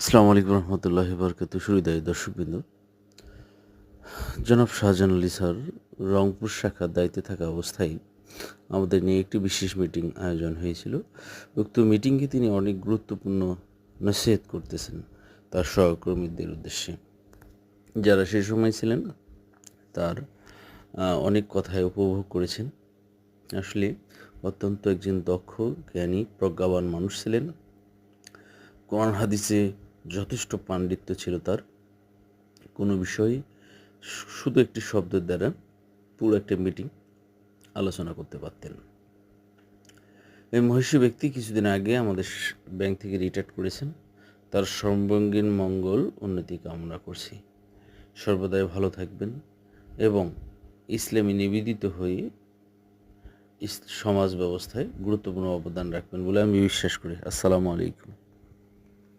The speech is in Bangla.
আসসালামু আলাইকুম রহমতুল্লাহি বরকাত সুবিদায় দর্শকবৃন্দ। জনাব শাহজাহান আলী স্যার রংপুর শাখার দায়িত্বে থাকা অবস্থায় আমাদের নিয়ে একটি বিশেষ মিটিং আয়োজন হয়েছিল। উক্ত মিটিংয়ে তিনি অনেক গুরুত্বপূর্ণ নসিহত করতেছেন তার সহকর্মীদের উদ্দেশ্যে। যারা সে সময় ছিলেন তার অনেক কথায় উপভোগ করেছেন। আসলে অত্যন্ত একজন দক্ষ, জ্ঞানী, প্রজ্ঞাবান মানুষ ছিলেন। কোরআন হাদিসে যথেষ্ট পাণ্ডিত্য ছিল তার। কোনো বিষয় শুধু একটি শব্দের দ্বারা পুরো একটা মিটিং আলোচনা করতে পারতেন। এই মহিষী ব্যক্তি কিছুদিন আগে আমাদের ব্যাংক থেকে রিটায়ার করেছেন। তার সর্বাঙ্গীন মঙ্গল উন্নতি কামনা করছি। সর্বদাই ভালো থাকবেন এবং ইসলামে নিবেদিত হয়ে সমাজ ব্যবস্থায় গুরুত্বপূর্ণ অবদান রাখবেন বলে আমি বিশ্বাস করি। আসসালামু আলাইকুম।